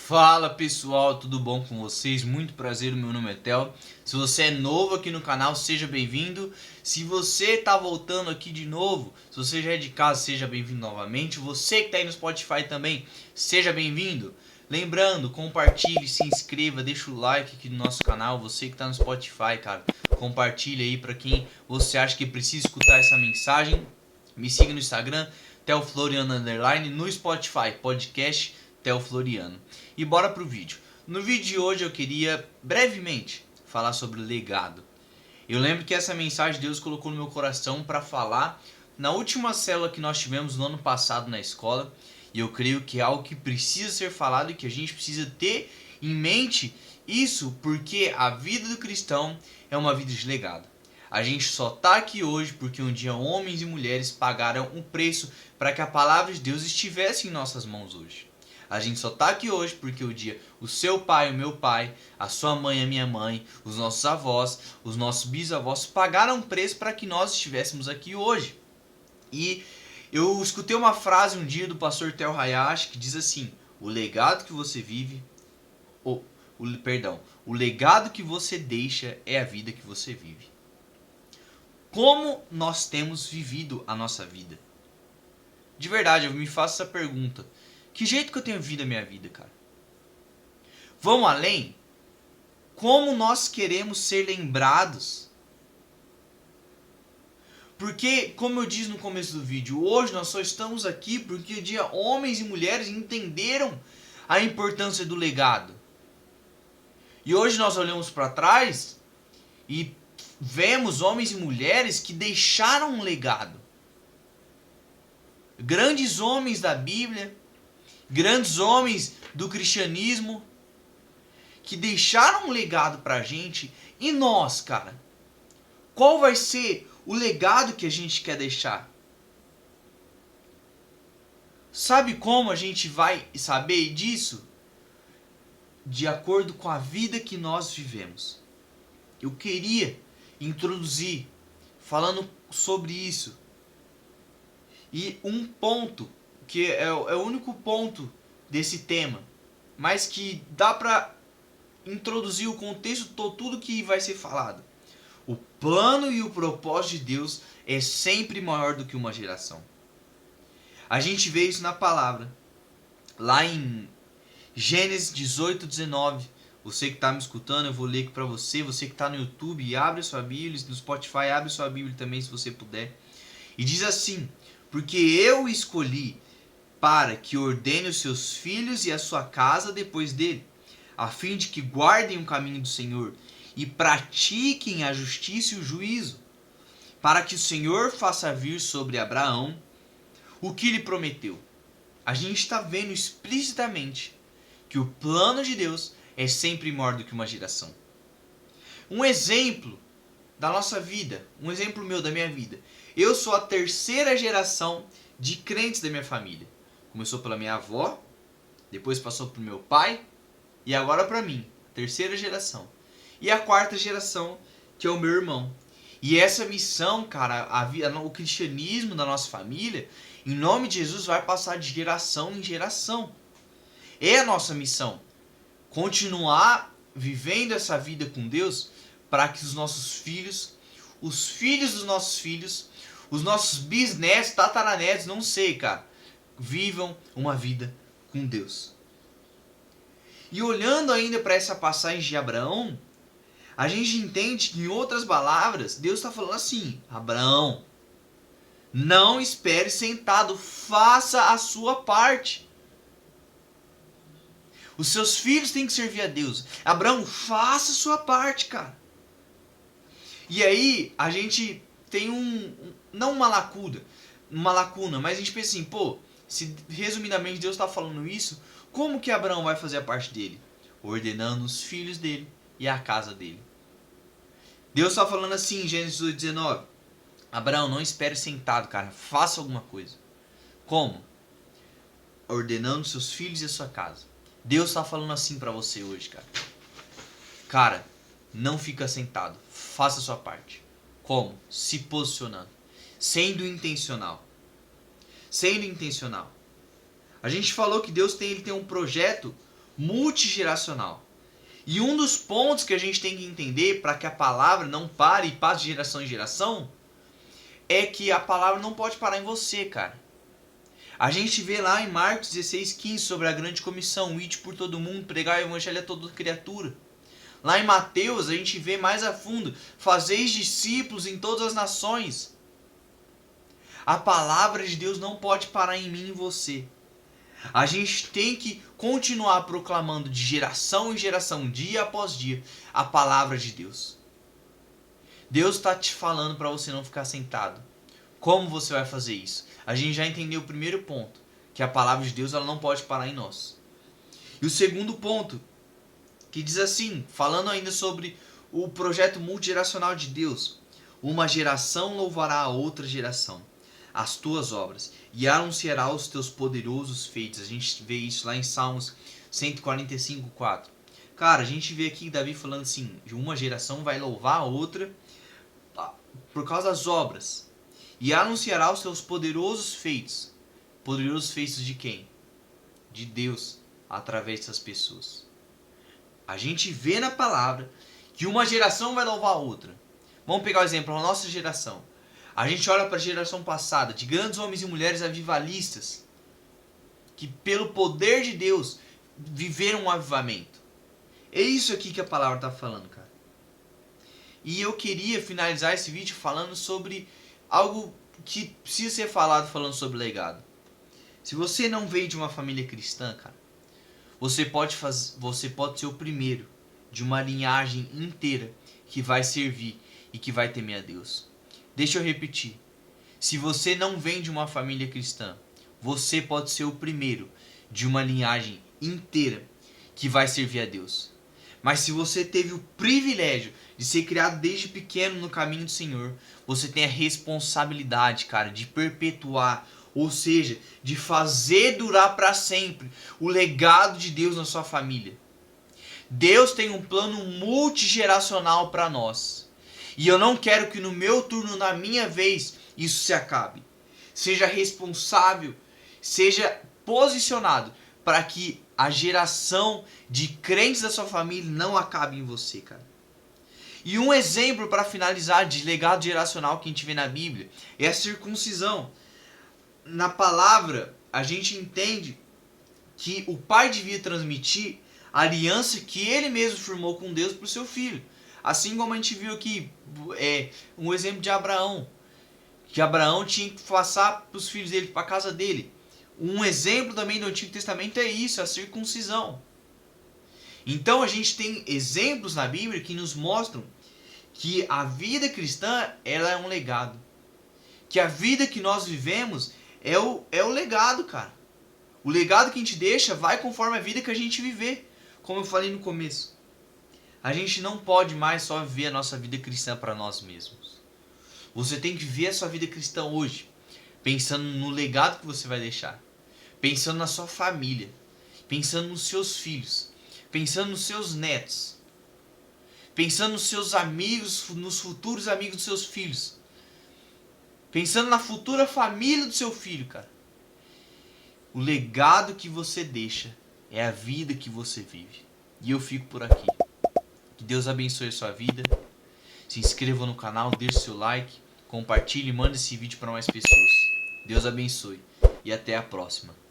Fala pessoal, tudo bom com vocês? Muito prazer, meu nome é Theo. Se você é novo aqui no canal, seja bem-vindo. Se você tá voltando aqui de novo, se você já é de casa, seja bem-vindo novamente. Você que tá aí no Spotify também, seja bem-vindo. Lembrando, compartilhe, se inscreva, deixa o like aqui no nosso canal. Você que tá no Spotify, cara, compartilha aí pra quem você acha que precisa escutar essa mensagem. Me siga no Instagram, Theo Floriano _, no Spotify, podcast Theo Floriano. E bora pro vídeo. No vídeo de hoje eu queria brevemente falar sobre legado. Eu lembro que essa mensagem Deus colocou no meu coração para falar na última célula que nós tivemos no ano passado na escola. E eu creio que é algo que precisa ser falado e que a gente precisa ter em mente isso, porque a vida do cristão é uma vida de legado. A gente só está aqui hoje porque um dia homens e mulheres pagaram um preço para que a palavra de Deus estivesse em nossas mãos hoje. A gente só está aqui hoje porque o dia o seu pai, o meu pai, a sua mãe, a minha mãe, os nossos avós, os nossos bisavós pagaram um preço para que nós estivéssemos aqui hoje. E eu escutei uma frase um dia do pastor Tel Hayashi que diz assim: o legado que você vive, o legado que você deixa é a vida que você vive. Como nós temos vivido a nossa vida? De verdade, eu me faço essa pergunta. Que jeito que eu tenho vivido a minha vida, cara? Vamos além? Como nós queremos ser lembrados? Porque, como eu disse no começo do vídeo, hoje nós só estamos aqui porque um dia homens e mulheres entenderam a importância do legado. E hoje nós olhamos para trás e vemos homens e mulheres que deixaram um legado. Grandes homens da Bíblia, grandes homens do cristianismo, que deixaram um legado pra gente. E nós, cara, qual vai ser o legado que a gente quer deixar? Sabe como a gente vai saber disso? De acordo com a vida que nós vivemos. Eu queria introduzir falando sobre isso. E um ponto que é o único ponto desse tema, mas que dá pra introduzir o contexto de tudo que vai ser falado. O plano e o propósito de Deus é sempre maior do que uma geração. A gente vê isso na palavra. Lá em Gênesis 18, 19. Você que está me escutando, eu vou ler aqui para você. Você que está no YouTube, abre a sua Bíblia. No Spotify, abre a sua Bíblia também, se você puder. E diz assim: porque eu escolhi para que ordene os seus filhos e a sua casa depois dele, a fim de que guardem o caminho do Senhor e pratiquem a justiça e o juízo, para que o Senhor faça vir sobre Abraão o que lhe prometeu. A gente está vendo explicitamente que o plano de Deus é sempre maior do que uma geração. Um exemplo da nossa vida, um exemplo meu da minha vida. Eu sou a terceira geração de crentes da minha família. Começou pela minha avó, depois passou para o meu pai e agora para mim, terceira geração. E a quarta geração, que é o meu irmão. E essa missão, cara, o cristianismo da nossa família, em nome de Jesus, vai passar de geração em geração. É a nossa missão. Continuar vivendo essa vida com Deus para que os nossos filhos, os filhos dos nossos filhos, os nossos bisnetos, tataranetos, não sei, cara, vivam uma vida com Deus. E olhando ainda para essa passagem de Abraão, a gente entende que, em outras palavras, Deus está falando assim: Abraão, não espere sentado, faça a sua parte. Os seus filhos têm que servir a Deus. Abraão, faça a sua parte, cara. E aí, a gente tem não uma lacuna, mas a gente pensa assim, pô, se resumidamente Deus está falando isso, como que Abraão vai fazer a parte dele? Ordenando os filhos dele e a casa dele. Deus está falando assim em Gênesis 18:19. Abraão, não espere sentado, cara. Faça alguma coisa. Como? Ordenando seus filhos e a sua casa. Deus está falando assim para você hoje, cara. Cara, não fica sentado. Faça a sua parte. Como? Se posicionando. Sendo intencional. Sendo intencional. A gente falou que Deus ele tem um projeto multigeracional. E um dos pontos que a gente tem que entender para que a palavra não pare e passe de geração em geração é que a palavra não pode parar em você, cara. A gente vê lá em Marcos 16:15 sobre a grande comissão, ide por todo mundo, pregar o evangelho a toda criatura. Lá em Mateus a gente vê mais a fundo, fazeis discípulos em todas as nações. A palavra de Deus não pode parar em mim e em você. A gente tem que continuar proclamando de geração em geração, dia após dia, a palavra de Deus. Deus está te falando para você não ficar sentado. Como você vai fazer isso? A gente já entendeu o primeiro ponto, que a palavra de Deus ela não pode parar em nós. E o segundo ponto, que diz assim, falando ainda sobre o projeto multigeracional de Deus: uma geração louvará a outra geração as tuas obras e anunciará os teus poderosos feitos. A gente vê isso lá em Salmos 145:4. Cara, a gente vê aqui Davi falando assim, de uma geração vai louvar a outra por causa das obras e anunciará os seus poderosos feitos. Poderosos feitos de quem? De Deus, através dessas pessoas. A gente vê na palavra que uma geração vai louvar a outra. Vamos pegar o exemplo da nossa geração. A gente olha para a geração passada, de grandes homens e mulheres avivalistas, que pelo poder de Deus viveram um avivamento. É isso aqui que a palavra está falando, cara. E eu queria finalizar esse vídeo falando sobre algo que precisa ser falado, falando sobre legado. Se você não veio de uma família cristã, cara, você pode ser o primeiro de uma linhagem inteira que vai servir e que vai temer a Deus. Deixa eu repetir. Se você não vem de uma família cristã, você pode ser o primeiro de uma linhagem inteira que vai servir a Deus. Mas se você teve o privilégio de ser criado desde pequeno no caminho do Senhor, você tem a responsabilidade, cara, de perpetuar, ou seja, de fazer durar para sempre o legado de Deus na sua família. Deus tem um plano multigeracional para nós. E eu não quero que no meu turno, na minha vez, isso se acabe. Seja responsável, seja posicionado para que a geração de crentes da sua família não acabe em você, cara. E um exemplo para finalizar de legado geracional que a gente vê na Bíblia é a circuncisão. Na palavra, a gente entende que o pai devia transmitir a aliança que ele mesmo firmou com Deus para o seu filho. Assim como a gente viu aqui, um exemplo de Abraão, que Abraão tinha que passar para os filhos dele, para a casa dele. Um exemplo também do Antigo Testamento é isso, a circuncisão. Então a gente tem exemplos na Bíblia que nos mostram que a vida cristã ela é um legado. Que a vida que nós vivemos é o legado, cara. O legado que a gente deixa vai conforme a vida que a gente viver. Como eu falei no começo. A gente não pode mais só viver a nossa vida cristã para nós mesmos. Você tem que viver a sua vida cristã hoje, pensando no legado que você vai deixar, pensando na sua família, pensando nos seus filhos, pensando nos seus netos, pensando nos seus amigos, nos futuros amigos dos seus filhos, pensando na futura família do seu filho, cara. O legado que você deixa é a vida que você vive. E eu fico por aqui. Que Deus abençoe a sua vida. Se inscreva no canal, deixe seu like, compartilhe e mande esse vídeo para mais pessoas. Deus abençoe e até a próxima.